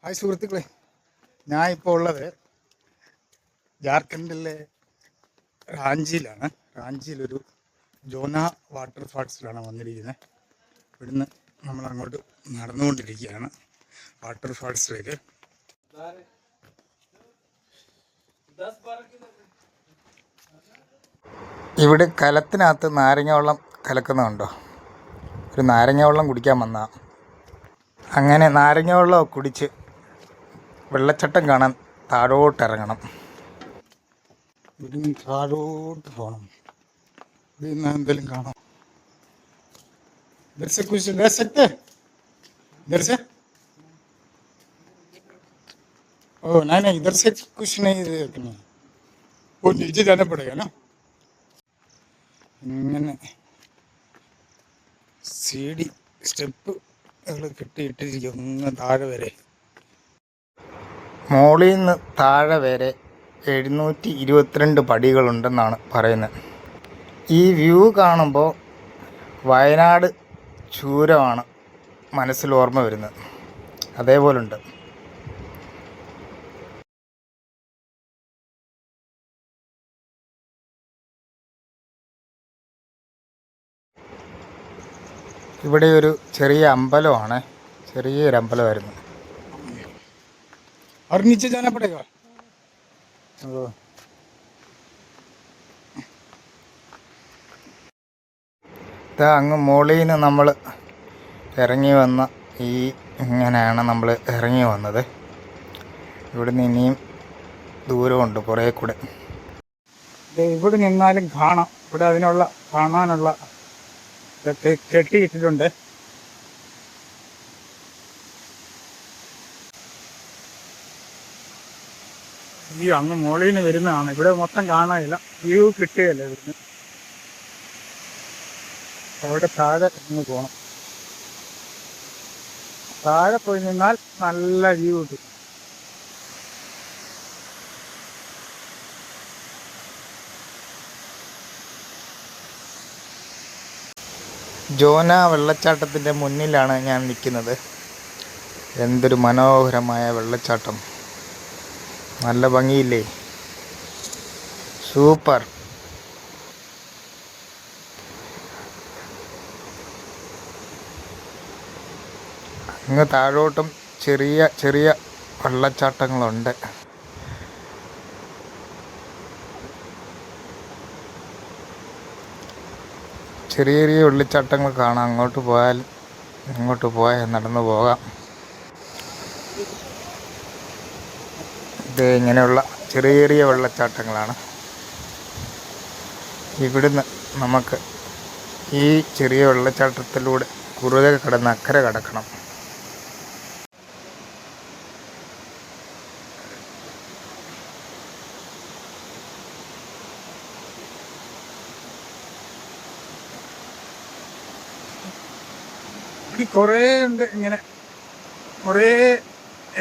Hi സുഹൃത്തുക്കളെ, ഞാൻ ഇപ്പോൾ ഉള്ളത് ജാർഖണ്ഡിലെ റാഞ്ചിയിലാണ്. റാഞ്ചിയിലൊരു ജോന വാട്ടർഫാൾസിലാണ് വന്നിരിക്കുന്നത്. ഇവിടുന്ന് നമ്മൾ അങ്ങോട്ട് നടന്നുകൊണ്ടിരിക്കുകയാണ് വാട്ടർഫാൾസിലേക്ക്. ഇവിടെ കലത്തിനകത്ത് നാരങ്ങ വെള്ളം കലക്കുന്നുണ്ടോ? ഒരു നാരങ്ങ വെള്ളം കുടിക്കാൻ വന്ന അങ്ങനെ നാരങ്ങ വെള്ളം കുടിച്ച് വെള്ളച്ചാട്ടം കാണാൻ താഴോട്ടിറങ്ങണം. ഇവിടുന്ന് താഴോട്ട് പോകണം. ഇവിടെ നിന്ന് എന്തെങ്കിലും കാണാം. इधर से कुछ ले सकते हैं? इधर से? ओ नहीं नहीं, इधर से कुछ नहीं देखना, वो नीचे जाना पड़ेगा ना. ഇങ്ങനെ സീഡി സ്റ്റെപ്പ് കെട്ടിയിട്ടിരിക്കും ഇങ്ങ് താഴെ വരെ. മോളിൽ നിന്ന് താഴെ വരെ 722 പടികളുണ്ടെന്നാണ് പറയുന്നത്. ഈ വ്യൂ കാണുമ്പോൾ വയനാട് ചൂരമാണ് മനസ്സിൽ ഓർമ്മ വരുന്നത്. അതേപോലുണ്ട്. ഇവിടെ ഒരു ചെറിയ അമ്പലമാണ്. ചെറിയൊരു അമ്പലമായിരുന്നു. नीचे जाना पड़ेगा. അങ്ങ് മുകളിൽ നിന്ന് നമ്മൾ ഇറങ്ങി വന്ന ഇങ്ങനെയാണ് നമ്മൾ ഇറങ്ങി വന്നത്. ഇവിടുന്ന് ഇനിയും ദൂരമുണ്ട് കുറേ കൂടെ. ഇവിടെ നിന്നാലും കാണാം. ഇവിടെ കാണാനുള്ള ഇതൊക്കെ കെട്ടിയിട്ടിട്ടുണ്ട്. ഈ അങ്ങ് മുകളിൽ നിന്ന് വരുന്നതാണ്. ഇവിടെ മൊത്തം കാണാനില്ല, വ്യൂ കിട്ടുകയല്ല ഇവിടുന്ന്. അവിടെ താഴെ ഇങ്ങ് പോകണം. താഴെ പോയി നിന്നാൽ നല്ല വ്യൂ കിട്ടും. ജോന വെള്ളച്ചാട്ടത്തിൻ്റെ മുന്നിലാണ് ഞാൻ നിൽക്കുന്നത്. എന്തൊരു മനോഹരമായ വെള്ളച്ചാട്ടം! നല്ല ഭംഗിയില്ലേ? സൂപ്പർ. അങ്ങ് താഴോട്ടും ചെറിയ ചെറിയ വെള്ളച്ചാട്ടങ്ങളുണ്ട്. ചെറിയ ചെറിയ വെള്ളച്ചാട്ടങ്ങൾ കാണാം. ഇങ്ങോട്ട് പോയാൽ നടന്നു പോകാം. ഇത് ഇങ്ങനെയുള്ള ചെറിയ ചെറിയ വെള്ളച്ചാട്ടങ്ങളാണ്. ഇവിടുന്ന് നമുക്ക് ഈ ചെറിയ വെള്ളച്ചാട്ടത്തിലൂടെ കുറുകെ കടന്ന് അക്കരെ കടക്കണം. കുറേ ഉണ്ട്. ഇങ്ങനെ കുറേ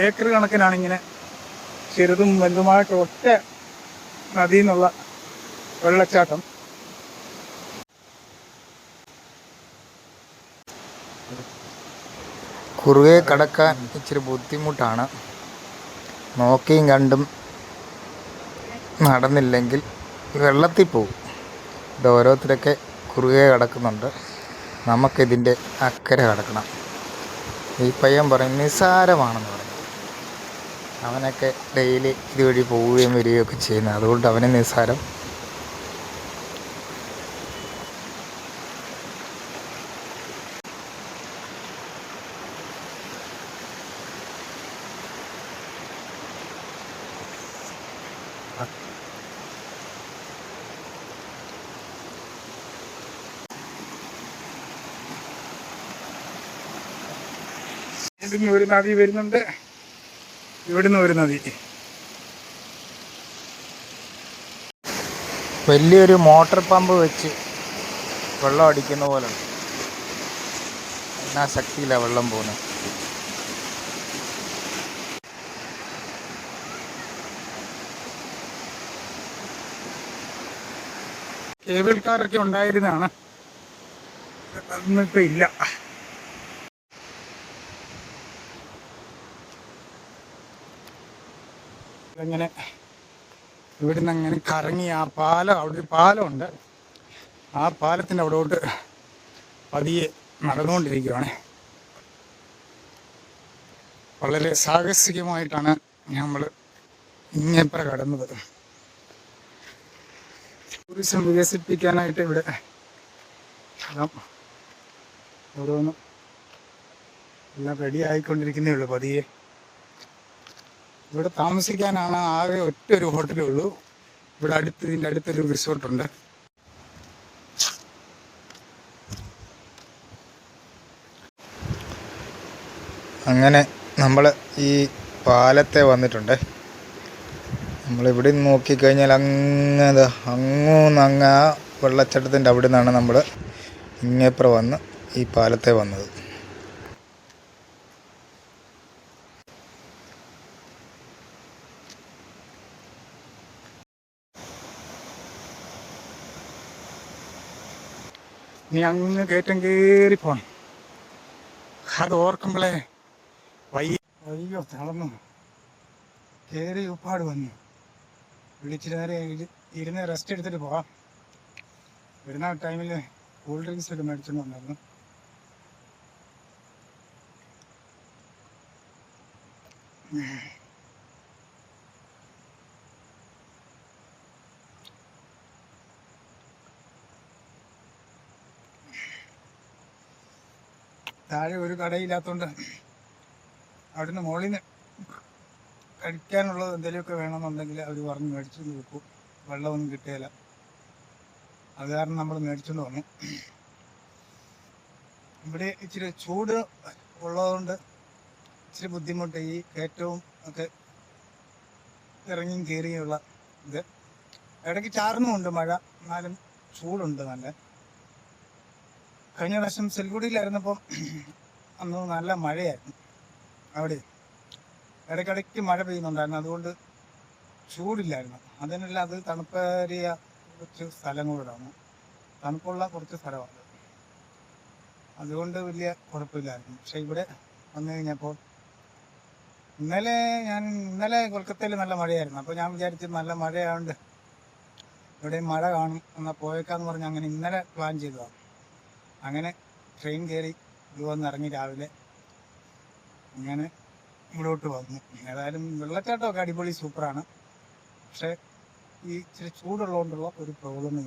ഏക്കർ കണക്കിനാണ് ഇങ്ങനെ ചെറുതും വലുതുമായിട്ട് ഒറ്റ നദിയിൽ നിന്നുള്ള വെള്ളച്ചാട്ടം. കുറുകെ കടക്കാൻ ഇച്ചിരി ബുദ്ധിമുട്ടാണ്. നോക്കിയും കണ്ടും നടന്നില്ലെങ്കിൽ വെള്ളത്തിൽ പോകും. ഇത് ഓരോരുത്തരൊക്കെ കുറുകെ കടക്കുന്നുണ്ട്. നമുക്കിതിൻ്റെ അക്കരെ കടക്കണം. ഈ പയ്യൻ പറയും നിസ്സാരമാണെന്ന് പറയും. അവനൊക്കെ ഡെയിലി ഇതുവഴി പോവുകയും വരികയൊക്കെ ചെയ്യുന്നത്, അതുകൊണ്ട് അവന് നിസ്സാരം. ഇവിടുന്ന് ഒരു നദി വരുന്നുണ്ട്, ഇവിടുന്ന് ഒരു നദി. വലിയൊരു മോട്ടോർ പമ്പ് വെച്ച് വെള്ളം അടിക്കുന്ന പോലെ ഉണ്ട്. എന്നാ ശക്തിയില്ല വെള്ളം പോകുന്നത്. കേബിൾ കാറൊക്കെ ഉണ്ടായിരുന്നതാണ്, അതൊന്നും ഇപ്പം ഇല്ല. അങ്ങനെ ഇവിടുന്ന് അങ്ങനെ കറങ്ങി ആ പാലം, അവിടെ ഒരു പാലമുണ്ട്, ആ പാലത്തിൻ്റെ അവിടോട്ട് പതിയെ നടന്നുകൊണ്ടിരിക്കുകയാണ്. വളരെ സാഹസികമായിട്ടാണ് നമ്മൾ ഇങ്ങേപ്പറ കടന്നത്. ടൂറിസം വികസിപ്പിക്കാനായിട്ട് ഇവിടെ എല്ലാം ഓരോന്നും എല്ലാം റെഡി ആയിക്കൊണ്ടിരിക്കുന്നേ ഉള്ളൂ പതിയെ. ഇവിടെ താമസിക്കാനാണ് ആകെ ഒറ്റ ഒരു ഹോട്ടലേ ഉള്ളൂ. ഇവിടെ ഇതിൻ്റെ അടുത്തൊരു റിസോർട്ടുണ്ട്. അങ്ങനെ നമ്മൾ ഈ പാലത്തെ വന്നിട്ടുണ്ട്. നമ്മളിവിടെ നിന്ന് നോക്കിക്കഴിഞ്ഞാൽ അങ്ങ് ആ വെള്ളച്ചാട്ടത്തിൻ്റെ അവിടെ നിന്നാണ് നമ്മൾ ഇങ്ങേപ്പുറം വന്ന് ഈ പാലത്തെ വന്നത്. നീ അങ്ങ് കയറ്റം കയറി പോണം. അത് ഓർക്കുമ്പോളേ അയ്യോ തളർന്നു, കയറി ഉപ്പാട് വന്നു. വിളിച്ചിട്ട് നേരെ ഇരുന്ന് റെസ്റ്റ് എടുത്തിട്ട് പോവാം. വരുന്ന ടൈമിൽ കൂൾ ഡ്രിങ്ക്സ് ഒക്കെ മേടിച്ചോണ്ട് വന്നായിരുന്നു. താഴെ ഒരു കടയില്ലാത്തതുകൊണ്ട് അവിടുന്ന് മുകളിൽ നിന്ന് കഴിക്കാനുള്ളത് എന്തെങ്കിലുമൊക്കെ വേണമെന്നുണ്ടെങ്കിൽ അവർ പറഞ്ഞ് മേടിച്ചുകൊണ്ട് വെക്കും. വെള്ളമൊന്നും കിട്ടുകയില്ല, അത് കാരണം നമ്മൾ മേടിച്ചുകൊണ്ട് വന്നു. ഇവിടെ ഇച്ചിരി ചൂട് ഉള്ളതുകൊണ്ട് ഇച്ചിരി ബുദ്ധിമുട്ട്, ഈ കയറ്റവും ഒക്കെ ഇറങ്ങിയും കയറിയുള്ള ഇത്. ഇടയ്ക്ക് ചാറുന്നുമുണ്ട് മഴ, എന്നാലും ചൂടുണ്ട് നല്ല. കഴിഞ്ഞ പ്രാവശ്യം സിൽഗുഡിയിലായിരുന്നപ്പം അന്ന് നല്ല മഴയായിരുന്നു. അവിടെ ഇടയ്ക്കിടയ്ക്ക് മഴ പെയ്യുന്നുണ്ടായിരുന്നു, അതുകൊണ്ട് ചൂടില്ലായിരുന്നു. അതിനല്ല, അത് തണുപ്പേറിയ കുറച്ച് സ്ഥലങ്ങളിലാണ്, തണുപ്പുള്ള കുറച്ച് സ്ഥലമാണ്, അതുകൊണ്ട് വലിയ കുഴപ്പമില്ലായിരുന്നു. പക്ഷെ ഇവിടെ വന്നു കഴിഞ്ഞപ്പോൾ ഇന്നലെ കൊൽക്കത്തയിൽ നല്ല മഴയായിരുന്നു. അപ്പോൾ ഞാൻ വിചാരിച്ചു നല്ല മഴയായതുകൊണ്ട് ഇവിടെ മഴ കാണും, എന്നാൽ പോയേക്കാന്ന് പറഞ്ഞ് അങ്ങനെ ഇന്നലെ പ്ലാൻ ചെയ്തതാണ്. അങ്ങനെ ട്രെയിൻ കയറി ഇത് വന്ന് ഇറങ്ങി രാവിലെ, അങ്ങനെ ഇവിടോട്ട് വന്നു. ഏതായാലും വെള്ളച്ചാട്ടമൊക്കെ അടിപൊളി സൂപ്പറാണ്. പക്ഷേ ഈ ഇച്ചിരി ചൂടുള്ളതുകൊണ്ടുള്ള ഒരു പ്രോബ്ലം